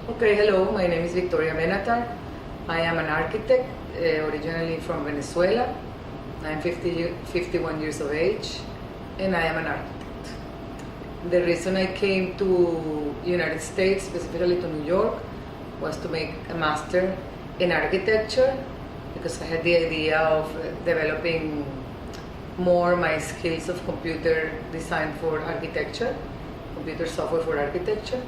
Okay, hello, my name is Benatar. I am an architect, originally from Venezuela. I'm 51 years of age, and I am an architect. The reason I came to United States, specifically to New York, was to make a master in architecture, because I had the idea of developing more my skills of computer design for architecture, computer software for architecture.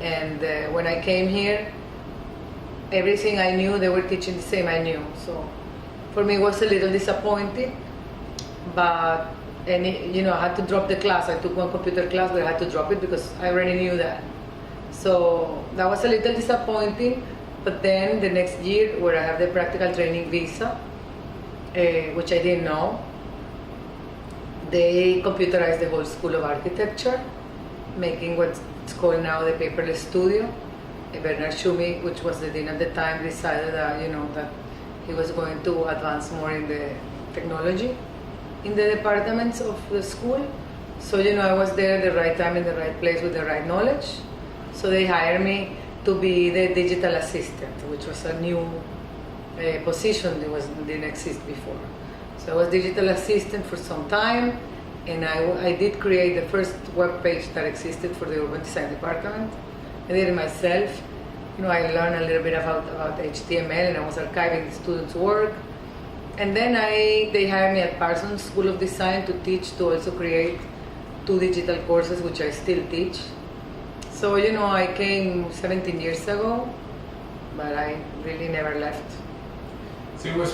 And when I came here, everything I knew, they were teaching the same I knew. So for me, it was a little disappointing, but I had to drop the class. I took one computer class, but I had to drop it because I already knew that. So that was a little disappointing. But then the next year, where I have the practical training visa, which I didn't know, they computerized the whole School of Architecture, making what's called now the paperless studio. Bernard Schumi, which was the dean at the time, decided that that he was going to advance more in the technology in the departments of the school. So I was there at the right time in the right place with the right knowledge. So they hired me to be the digital assistant, which was a new position that didn't exist before. So I was digital assistant for some time, and I did create the first web page that existed for the urban design department. I did it myself. I learned a little bit about HTML, and I was archiving the students' work. And then they hired me at Parsons School of Design to also create 2 digital courses, which I still teach. So I came 17 years ago, but I really never left. So it was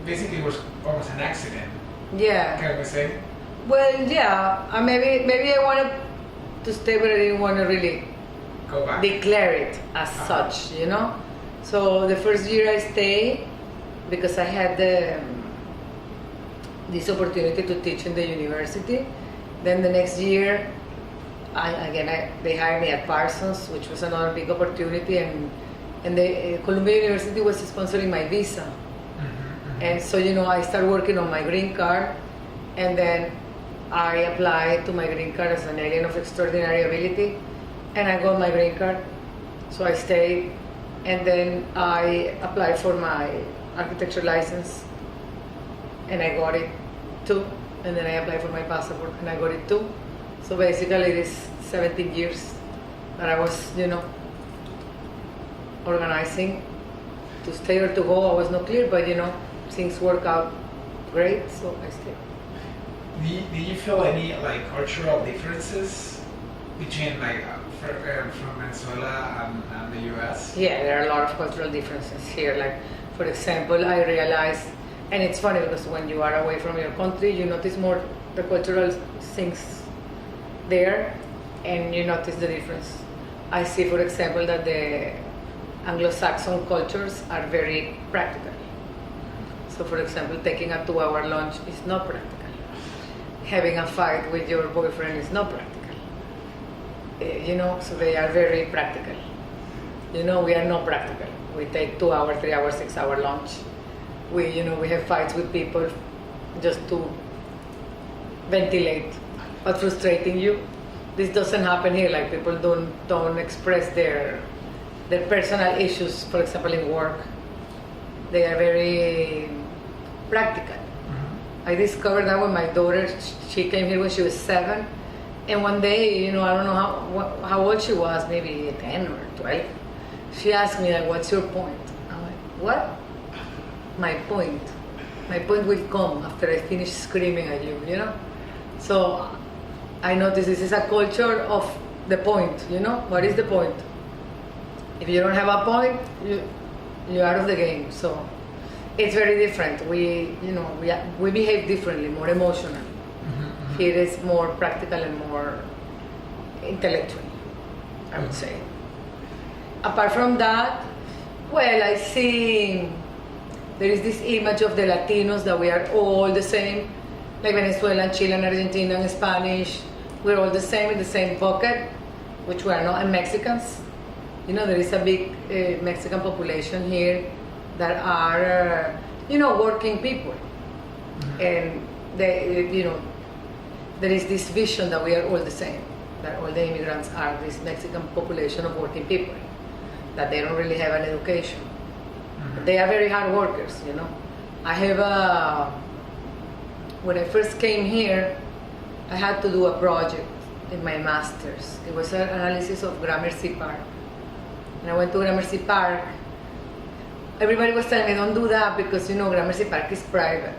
basically it was almost an accident. Yeah. Can we say? Well, yeah. Maybe I wanted to stay, but I didn't want to really Go back. declare it as such, So the first year I stayed because I had this opportunity to teach in the university. Then the next year, they hired me at Parsons, which was another big opportunity, and the Columbia University was sponsoring my visa. Mm-hmm. And so I started working on my green card, and then I applied to my green card as an alien of extraordinary ability, and I got my green card. So I stayed, and then I applied for my architecture license, and I got it too. And then I applied for my passport, and I got it too. So basically, it is 17 years that I was, organizing to stay or to go. I was not clear, but things work out great, so I stayed. Did you feel any cultural differences between from Venezuela and the U.S.? Yeah, there are a lot of cultural differences here. Like, for example, I realized, and it's funny because when you are away from your country, you notice more the cultural things there, and you notice the difference. I see, for example, that the Anglo-Saxon cultures are very practical. So, for example, taking a 2-hour lunch is not practical. Having a fight with your boyfriend is not practical. So they are very practical. We are not practical. We take 2-hour, 3-hour, 6-hour lunch. We have fights with people just to ventilate what's frustrating you. This doesn't happen here. Like, people don't express their personal issues, for example, in work. They are very practical. Mm-hmm. I discovered that when my daughter, she came here when she was 7, and one day, I don't know how old she was, maybe 10 or 12. She asked me, like, "What's your point?" I'm like, "What?" My point. My point will come after I finish screaming at you, So I noticed this is a culture of the point, What is the point? If you don't have a point, you're out of the game. So it's very different. We behave differently, more emotional. Mm-hmm. Here is more practical and more intellectual, I would say. Apart from that, well, I see there is this image of the Latinos that we are all the same, like Venezuelan, Chilean, Argentinian, Spanish. We're all the same in the same bucket, which we are not, and Mexicans. There is a big Mexican population here that are, working people. Mm-hmm. And there is this vision that we are all the same, that all the immigrants are this Mexican population of working people. that they don't really have an education. They are very hard workers, you know. I have when I first came here, I had to do a project in my master's. It was an analysis of Gramercy Park. And I went to Gramercy Park. Everybody was telling me, don't do that because, you know, Gramercy Park is private.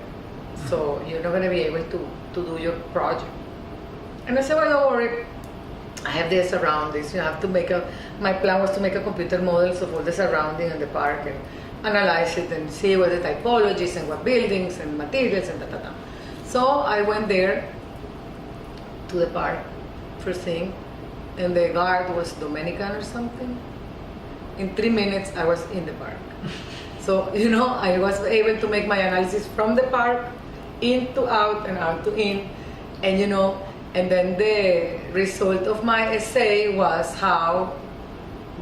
So you're not going to be able to do your project. And I said, well, don't worry. I have the surroundings. You have to my plan was to make a computer models of all the surrounding in the park and analyze it and see what the typologies and what buildings and materials and da. So I went there to the park first thing, and the guard was Dominican or something. In 3 minutes, I was in the park. So, you know, I was able to make my analysis from the park in to out and out to in, and you know, and then the result of my essay was how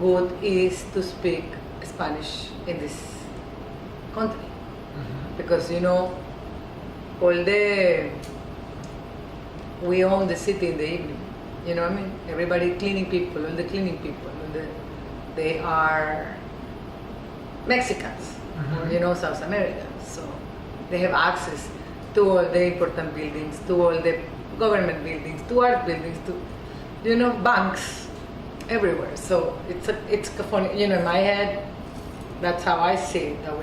good it is to speak Spanish in this country. Because, you know, we own the city in the evening, you know what I mean? Everybody cleaning people, all the cleaning people, they are Mexicans, or, you know, South Americans, so they have access to all the important buildings, to all the government buildings, to art buildings, to, you know, banks, everywhere. So it's funny, you know, in my head, that's how I see it, that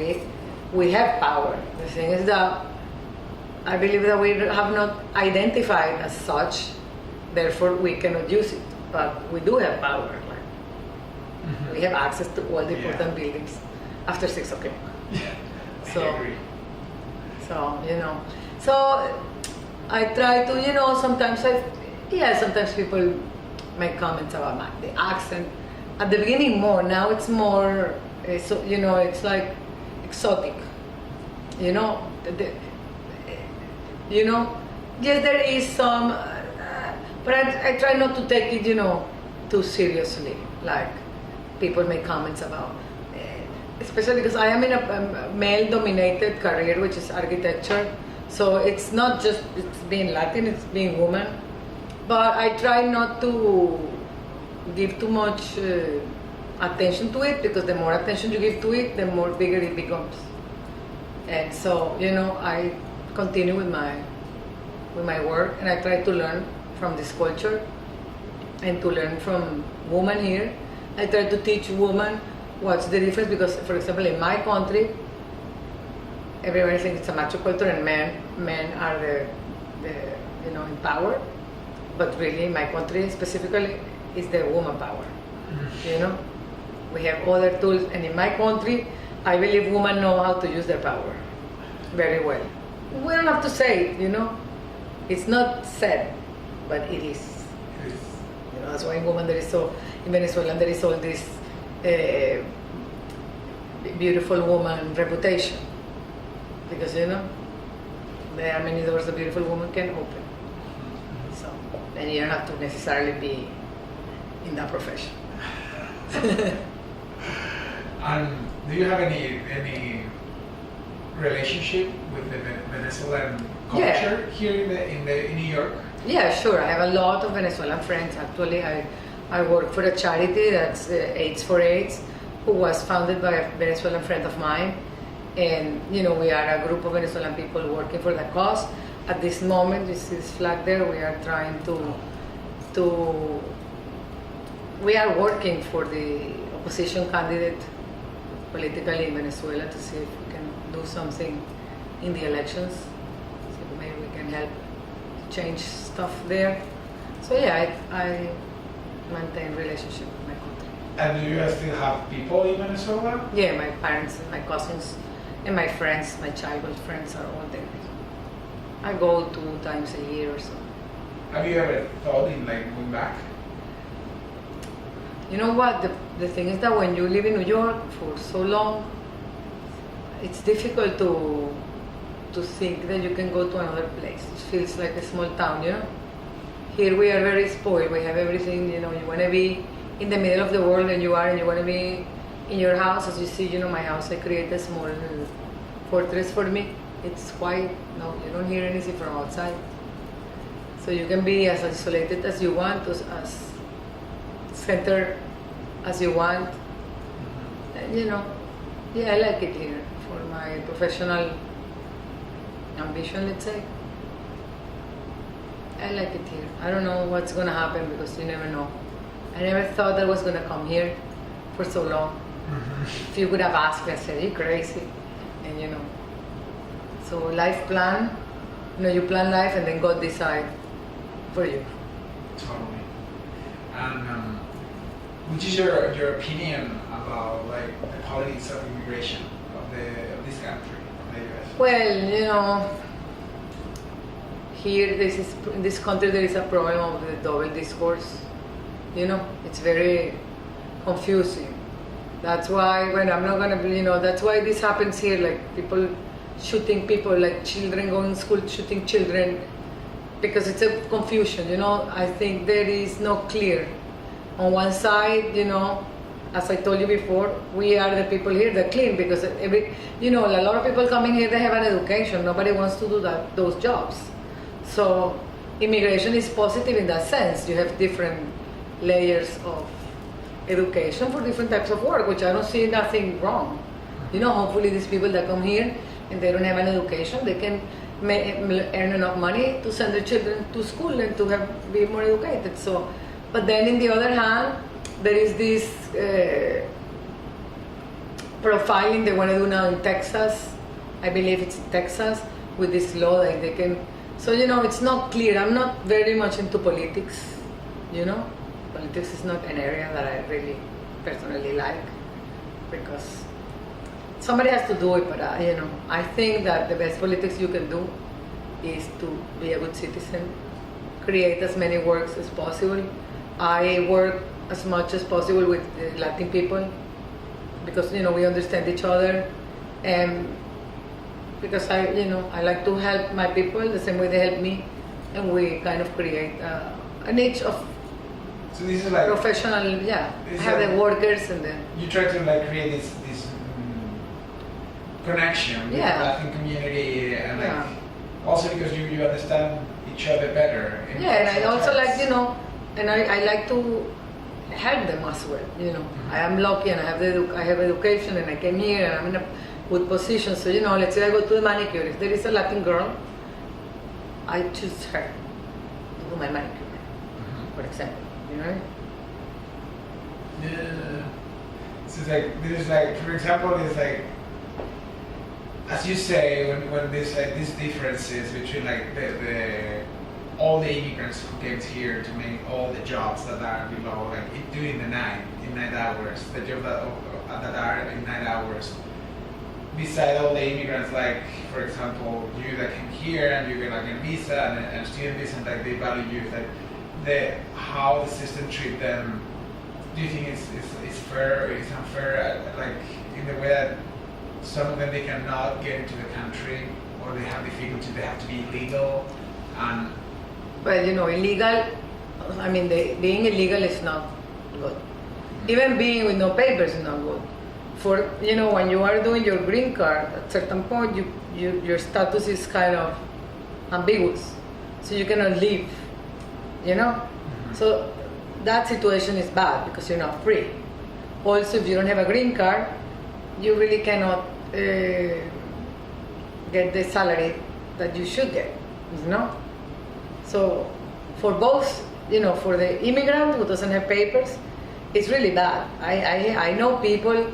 we have power. The thing is that I believe that we have not identified as such, therefore we cannot use it, but we do have power. Like, we have access to all the important buildings after 6 o'clock. So, I agree. So, you know, so I try to, you know, sometimes people make comments about the accent. At the beginning more, now it's more, so, you know, it's like exotic, you know, you know, yes, there is some, but I try not to take it, you know, too seriously, like people make comments about, especially because I am in a male-dominated career, which is architecture. So it's not just it's being Latin, it's being woman. But I try not to give too much attention to it, because the more attention you give to it, the more bigger it becomes. And so, you know, I continue with my work, and I try to learn from this culture and to learn from women here. I try to teach women what's the difference, because, for example, in my country, everybody thinks it's a macho culture and men are the you know, in power, but really in my country specifically is the woman power. You know, we have other tools, and in my country, I believe women know how to use their power very well. We don't have to say it, you know, it's not said, but it is. You know, that's why in in Venezuela there is all this beautiful woman reputation, because, you know, there are many doors a beautiful woman can open. So, and you don't have to necessarily be in that profession. Do you have any relationship with the Venezuelan culture here in New York? Yeah, sure. I have a lot of Venezuelan friends. Actually, I work for a charity that's AIDS for AIDS, who was founded by a Venezuelan friend of mine. And, you know, we are a group of Venezuelan people working for the cause. At this moment, this is flag there, we are trying we are working for the opposition candidate politically in Venezuela to see if we can do something in the elections. So maybe we can help change stuff there. So yeah, I maintain relationship with my country. And do you still have people in Venezuela? Yeah, my parents and my cousins and my friends, my childhood friends are all there. I go 2 times a year or so. Have you ever thought in like going back? You know what, the thing is that when you live in New York for so long, it's difficult to think that you can go to another place. It feels like a small town, you know? Here we are very spoiled, we have everything, you know, you want to be in the middle of the world, and you want to be in your house. As you see, you know, my house, I create a small fortress for me. It's quiet, no, you don't hear anything from outside. So you can be as isolated as you want, as centered as you want. And, yeah, I like it here for my professional ambition, let's say. I like it here. I don't know what's gonna happen because you never know. I never thought I was gonna come here for so long. If you could have asked me, I said, "You're crazy," and So life plan, you plan life and then God decide for you. Totally. And which is your opinion about like the politics of immigration of this country, of the US? Well, here in this country there is a problem of the double discourse. It's very confusing. That's why when I'm not gonna be, that's why this happens here, like people shooting people, like children going to school shooting children, because it's a confusion. I think there is no clear. On one side, as I told you before, we are the people here that clean because a lot of people coming here, they have an education. Nobody wants to do those jobs. So immigration is positive in that sense. You have different layers of education for different types of work, which I don't see nothing wrong. Hopefully these people that come here and they don't have an education, they can earn enough money to send their children to school and to be more educated. So, but then in the other hand, there is this profiling they want to do now in Texas. I believe it's in Texas with this law that they can. So it's not clear. I'm not very much into politics. Politics is not an area that I really personally like because somebody has to do it. But I think that the best politics you can do is to be a good citizen, create as many works as possible. I work as much as possible with the Latin people because we understand each other, and because I like to help my people the same way they help me, and we kind of create a niche of. So this is like professional, yeah. I have the workers and then you try to like create this connection with the Latin community, and like also because you understand each other better. Yeah, and I also like and I like to help them as well. I am lucky and I have education and I came here and I'm in a good position. So let's say I go to the manicure. If there is a Latin girl, I choose her to do my manicure, for example. Yeah. So it's like there's like, for example, it's like as you say when there's like these differences between like the all the immigrants who came here to make all the jobs that are below, like during the night, in 9 hours, the jobs that are in 9 hours. Beside all the immigrants, like for example, you that came here and you get like a visa and a student visa, and like they value you, like how the system treat them. Do you think it's fair or it's unfair? Like in the way that some of them they cannot get into the country, or they have difficulty, they have to be illegal, and. Well, illegal, I mean, being illegal is not good. Even being with no papers is not good. For, when you are doing your green card, at a certain point, your status is kind of ambiguous. So you cannot leave, So that situation is bad because you're not free. Also, if you don't have a green card, you really cannot get the salary that you should get, So for both, for the immigrant who doesn't have papers, it's really bad. I know people,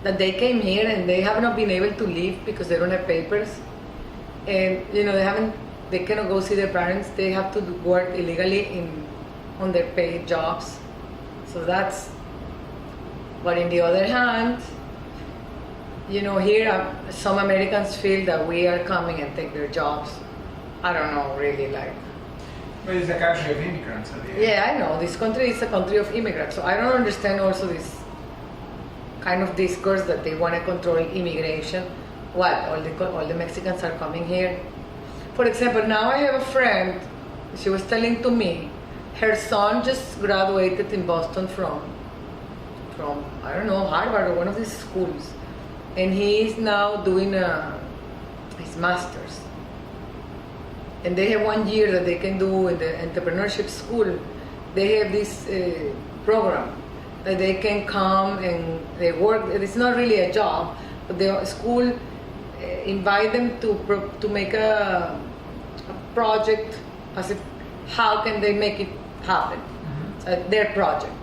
that they came here and they have not been able to leave because they don't have papers. And, they cannot go see their parents. They have to work illegally on their paid jobs. So but in the other hand, here some Americans feel that we are coming and take their jobs. I don't know, really, like. But it's a country of immigrants. Yeah, I know. This country is a country of immigrants. So I don't understand also this kind of discourse that they want to control immigration. What? All the Mexicans are coming here. For example, now I have a friend. She was telling to me, her son just graduated in Boston from I don't know, Harvard or one of these schools, and he is now doing his master's. And they have 1 year that they can do in the entrepreneurship school. They have this program, that they can come and they work. It's not really a job, but the school invite them to make a project as if how can they make it happen, their project.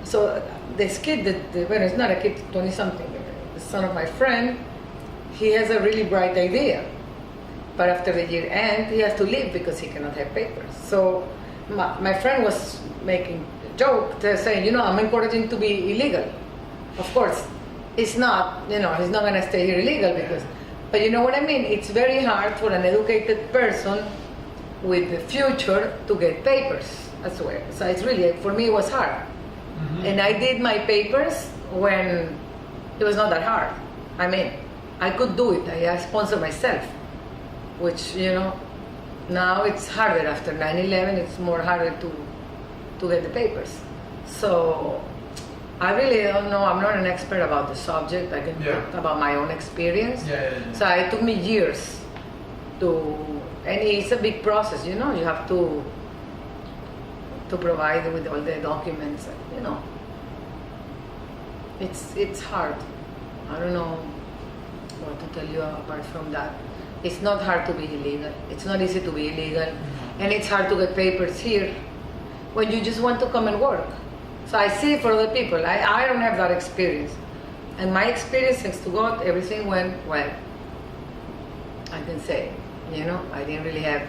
So this kid, well, it's not a kid, 20 something, the son of my friend, he has a really bright idea. But after the year end, he has to leave because he cannot have papers. So my friend was making a joke, saying, I'm encouraging to be illegal. Of course, it's not, he's not going to stay here illegal because, but you know what I mean? It's very hard for an educated person with the future to get papers as well. So it's really, for me, it was hard. And I did my papers when it was not that hard. I mean, I could do it. I sponsored myself, which, now it's harder after 9/11. It's more harder to get the papers. So I really don't know. I'm not an expert about the subject. I can talk about my own experience. So it took me years and it's a big process. You have to provide with all the documents. It's hard. I don't know what to tell you apart from that. It's not hard to be illegal. It's not easy to be illegal. And it's hard to get papers here when you just want to come and work. So I see it for other people. I don't have that experience. And my experience, thanks to God, everything went well. I can say, I didn't really have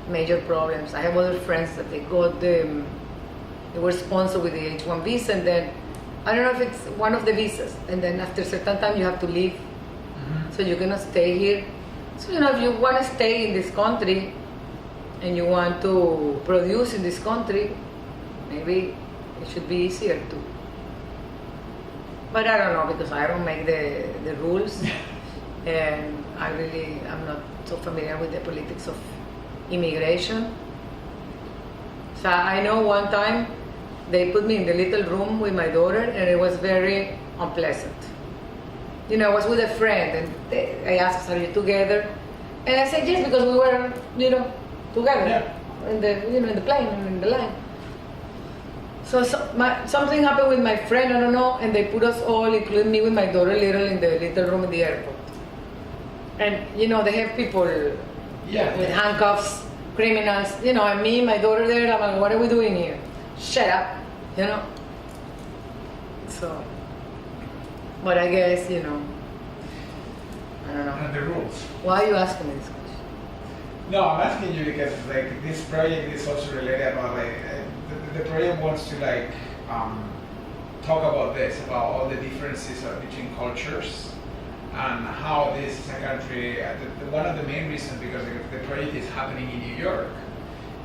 major problems. I have other friends that they were sponsored with the H-1 visa, and then, I don't know if it's one of the visas, and then after a certain time you have to leave. So you cannot stay here. So, if you want to stay in this country and you want to produce in this country, maybe it should be easier too. But I don't know because I don't make the rules and I'm not so familiar with the politics of immigration. So I know one time they put me in the little room with my daughter and it was very unpleasant. I was with a friend and I asked, are you together? And I said yes because we were, together in the plane and in the line. So something happened with my friend, I don't know, and they put us all, including me with my daughter, in the little room in the airport. And they have people with handcuffs, criminals, and me, my daughter there. I'm like, what are we doing here? Shut up, So, but I guess I don't know. And the rules. Why are you asking me this question? No, I'm asking you because this project is also related about the project wants to talk about this, about all the differences between cultures and how this is a country. One of the main reasons because the project is happening in New York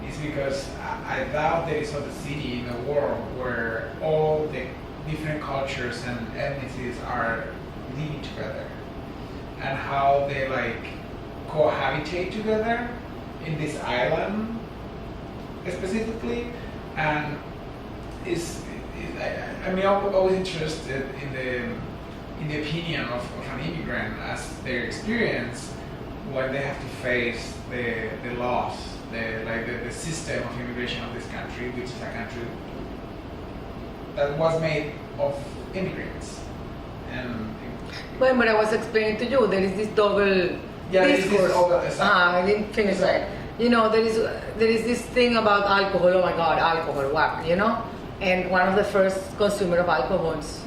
is because I doubt there is other city in the world where all the different cultures and ethnicities are living together and how they cohabitate together in this island specifically. And I'm always interested in the opinion of an immigrant as their experience when they have to face the laws, the system of immigration of this country, which is a country that was made of immigrants. And well, but I was explaining to you, there is this double discourse. I didn't finish that. There is this thing about alcohol. Oh my God, alcohol! Wow, And one of the first consumer of alcohols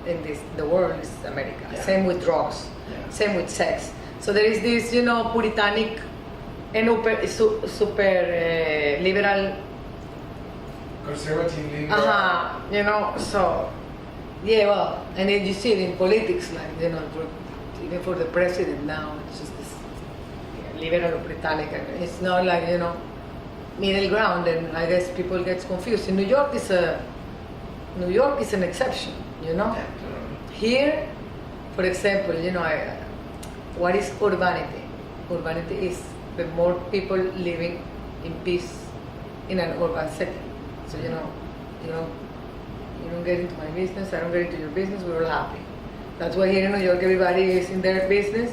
in the world is America. Yeah. Same with drugs. Yeah. Same with sex. So there is this, puritanic and super liberal. Conservative liberal. So and then you see it in politics, even for the president now, it's just this liberal or Britannic, and it's not middle ground, and I guess people get confused. In New York is an exception, Yeah. Here, for example, what is urbanity? Urbanity is the more people living in peace in an urban setting. So you don't get into my business, I don't get into your business, we're all happy. That's why here in New York everybody is in their business,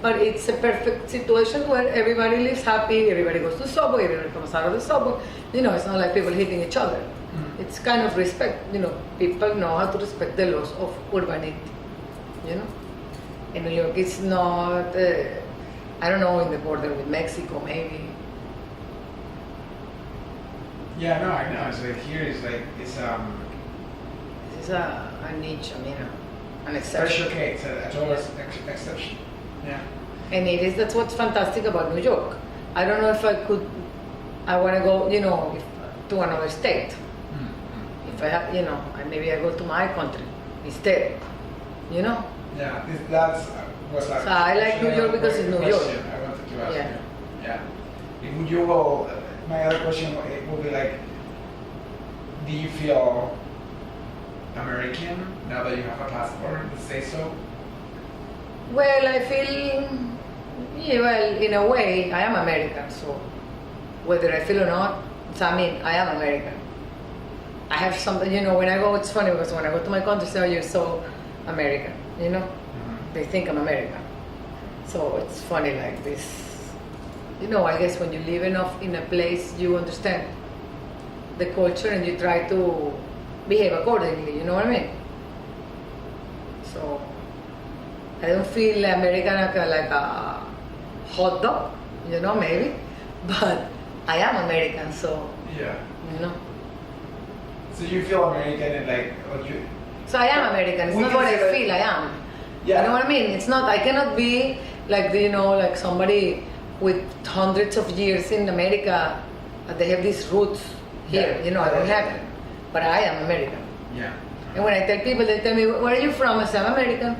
but it's a perfect situation where everybody lives happy, everybody goes to subway, everybody comes out of the subway. It's not like people hitting each other. It's kind of respect. People know how to respect the laws of urbanity. In New York, it's not. I don't know, in the border with Mexico, maybe. Yeah, no, I know. It's like here, it's This is a niche. An exception. special case, a total exception. Yeah. And that's what's fantastic about New York. I don't know if I want to go, to another state. If I have, maybe I go to my country instead, Yeah, that's was like. So I like New York because it's New York. I wanted to ask Yeah. you. Yeah. Would you go? My other question would be like, do you feel American now that you have a passport? Say so. Well, I feel, in a way, I am American, so whether I feel or not, I am American. I have something, when I go, it's funny because when I go to my country, say, oh, you're so American, They think I'm American. So it's funny like this. I guess when you live enough in a place, you understand the culture and you try to behave accordingly, you know what I mean? So I don't feel American like a hot dog, maybe, but I am American, so, Yeah. you know. So you feel American and like what you. So I am American, it's We not what I consider- feel I am. Yeah. You know what I mean? It's not, I cannot be like, like somebody with hundreds of years in America, they have these roots here, Yeah. I don't have it. But I am American. Yeah. And when I tell people, they tell me, where are you from? I say, I'm American.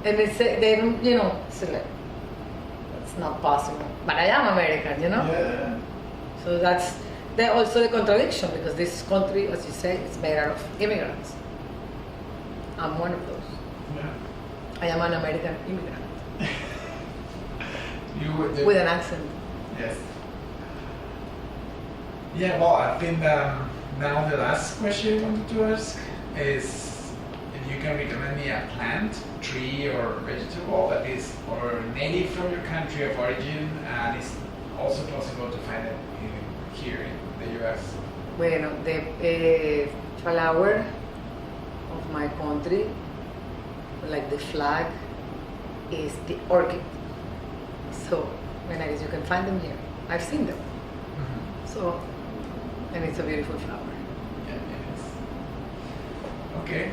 And they say, they don't, say like, that's not possible. But I am American, Yeah. So that's also the contradiction because this country, as you say, is made out of immigrants. I'm one of those. Yeah. I am an American immigrant You with an accent. Yes. Yeah, well, I think now the last question I wanted to ask is if you can recommend me a plant, tree, or vegetable that is or native from your country of origin and is also possible to find it here in the US. Bueno, the flower of my country, like the flag, is the orchid. So, I guess you can find them here. I've seen them. So, and it's a beautiful flower. Yeah, it is. Okay.